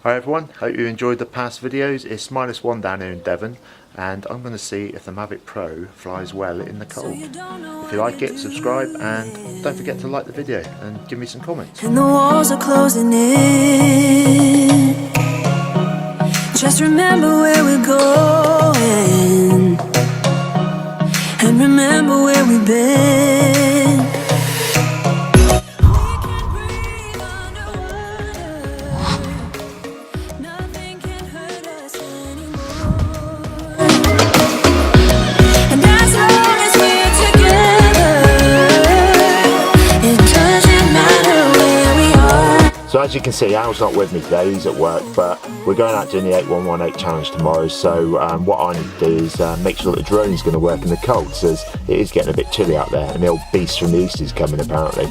Hi everyone, hope you enjoyed the past videos. It's -1 down here in Devon and I'm going to see if the Mavic Pro flies well in the cold. If you like it, subscribe and don't forget to like the video and give me some comments. And the walls are closing in. Just remember where we're going and remember where we've been. So as you can see, Al's not with me today, he's at work, but we're going out doing the 8118 challenge tomorrow. So what I need to do is make sure that the drone's going to work in the cold, as it is getting a bit chilly out there and the old beast from the east is coming apparently.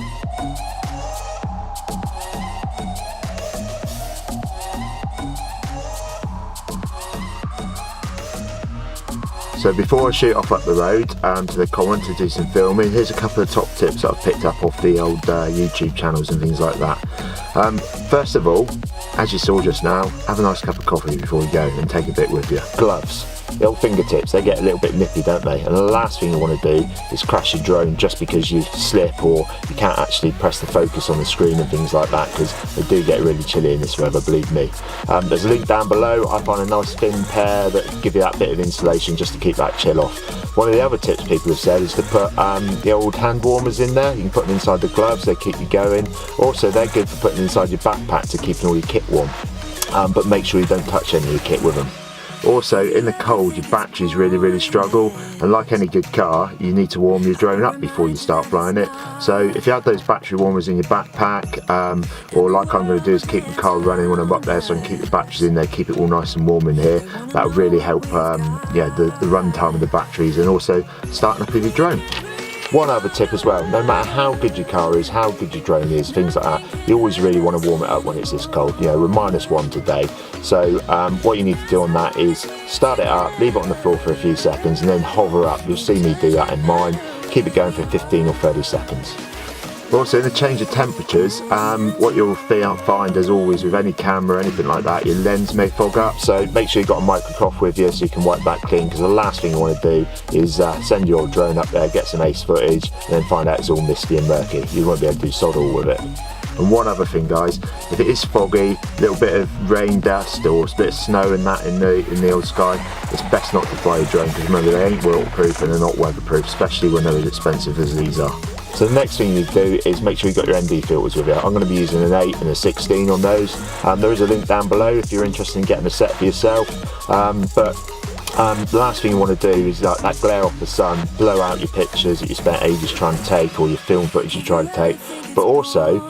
So before I shoot off up the road to the common to do some filming, here's a couple of top tips that I've picked up off the old YouTube channels and things like that. First of all, as you saw just now, have a nice cup of coffee before you go and take a bit with you. Gloves. The old fingertips, they get a little bit nippy, don't they? And the last thing you want to do is crash your drone just because you slip or you can't actually press the focus on the screen and things like that, because they do get really chilly in this weather, believe me. There's a link down below. I find a nice thin pair that give you that bit of insulation just to keep that chill off. One of the other tips people have said is to put the old hand warmers in there. You can put them inside the gloves, they keep you going. Also, they're good for putting inside your backpack to keep all your kit warm. But make sure you don't touch any of your kit with them. Also, in the cold, your batteries really struggle, and like any good car, you need to warm your drone up before you start flying it. So if you have those battery warmers in your backpack, or like I'm going to do is keep the car running when I'm up there, so I can keep the batteries in there, keep it all nice and warm in here. That will really help the run time of the batteries and also starting up with your drone. One other tip as well, no matter how good your car is, how good your drone is, things like that, you always really want to warm it up when it's this cold. You know, we're -1 today, so what you need to do on that is start it up, leave it on the floor for a few seconds and then hover up. You'll see me do that in mine. Keep it going for 15 or 30 seconds. Also, in the change of temperatures, what you'll find as always with any camera or anything like that, your lens may fog up, so make sure you've got a microcloth with you so you can wipe that clean, because the last thing you want to do is send your drone up there, get some ace footage and then find out it's all misty and murky. You won't be able to do sod all with it. And one other thing guys, if it is foggy, a little bit of rain dust or a bit of snow and that in the old sky, it's best not to fly your drone, because remember they ain't waterproof and they're not weatherproof, especially when they're as expensive as these are. So the next thing you need to do is make sure you've got your ND filters with you. I'm going to be using an 8 and a 16 on those. There is a link down below if you're interested in getting a set for yourself. The last thing you want to do is that glare off the sun, blow out your pictures that you spent ages trying to take, or your film footage you try to take. But also,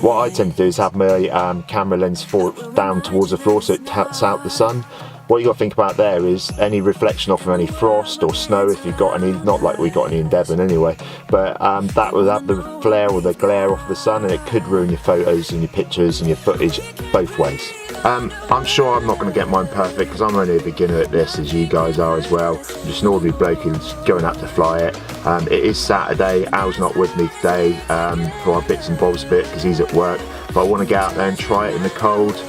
what I tend to do is have my camera lens down towards the floor so it cuts out the sun. What you got to think about there is any reflection off of any frost or snow, if you've got any, not like we got any in Devon anyway, but that will have the flare or the glare off the sun and it could ruin your photos and your pictures and your footage both ways. I'm sure I'm not going to get mine perfect because I'm only a beginner at this, as you guys are as well. I'm just an ordinary bloke who's going out to fly it. It is Saturday, Al's not with me today for our bits and bobs bit because he's at work, but I want to get out there and try it in the cold.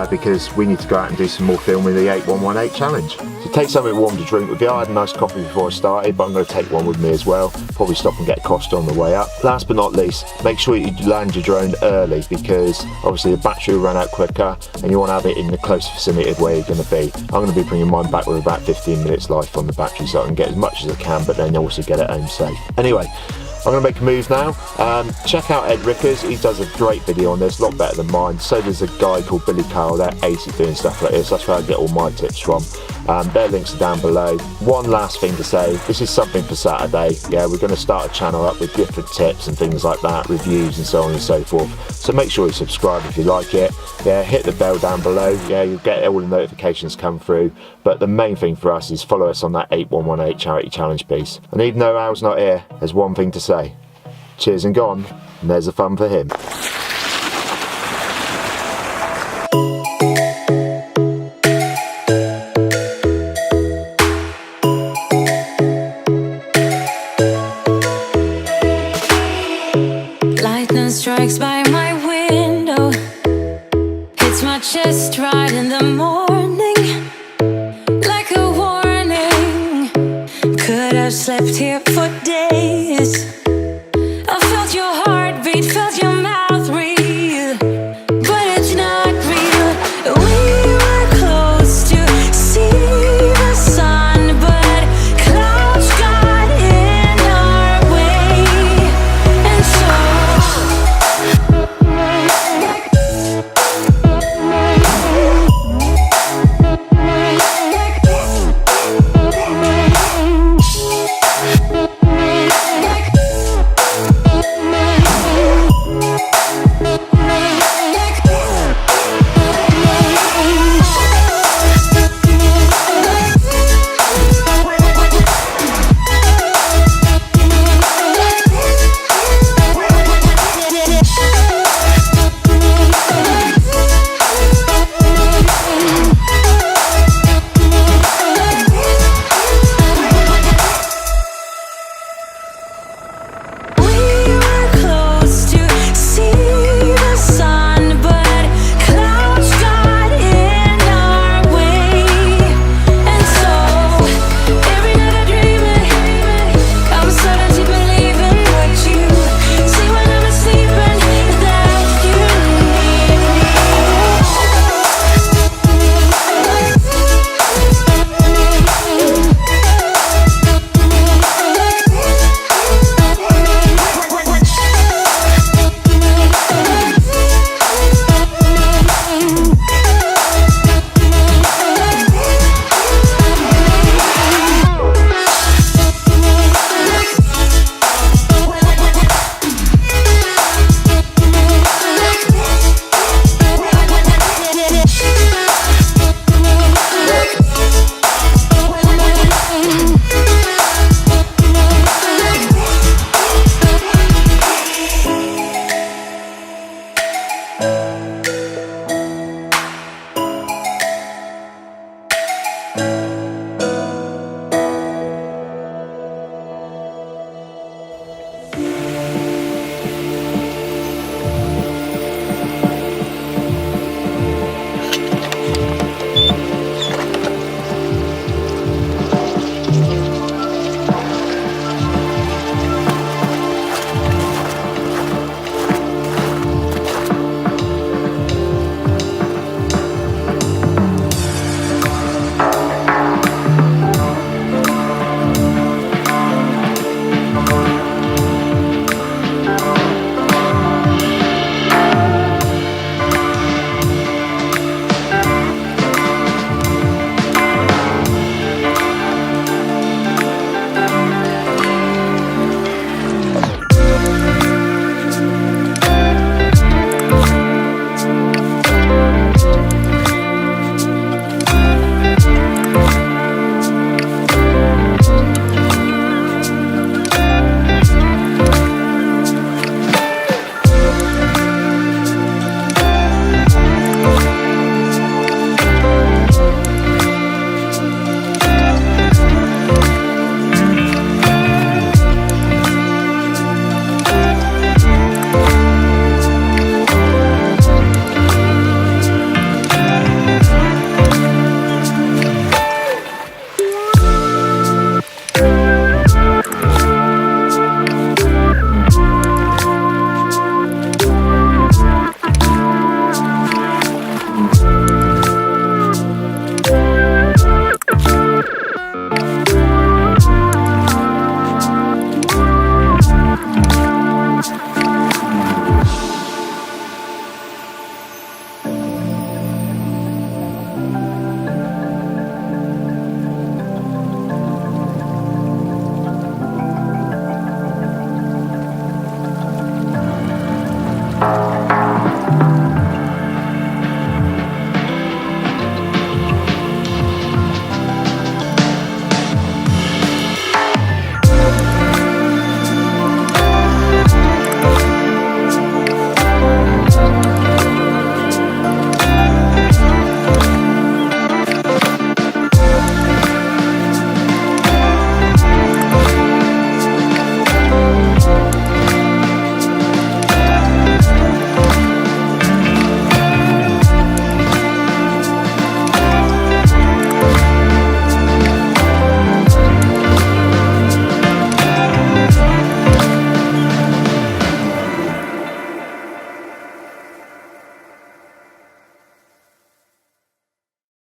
Because we need to go out and do some more filming the 8118 challenge. So take something warm to drink with you. I had a nice coffee before I started, but I'm going to take one with me as well. Probably stop and get a Costa on the way up. Last but not least, make sure you land your drone early, because obviously the battery will run out quicker and you want to have it in the close vicinity of where you're going to be. I'm going to be bringing mine back with about 15 minutes life on the battery so I can get as much as I can, but then also get it home safe. Anyway, I'm going to make a move now. Check out Ed Ricker's, he does a great video on this, a lot better than mine. So there's a guy called Billy Kyle, they're ace at doing stuff like this, that's where I get all my tips from. Their links are down below. One last thing to say, this is something for Saturday. Yeah, we're going to start a channel up with different tips and things like that, reviews and so on and so forth. So make sure you subscribe if you like it. Yeah, hit the bell down below, yeah, you'll get all the notifications come through. But the main thing for us is follow us on that 8118 charity challenge piece. And even though Al's not here, there's one thing to say. Cheers and gone, and there's the fun for him. Lightning strikes by my window, hits my chest. west ride in the morning, like a warning. Could have slept here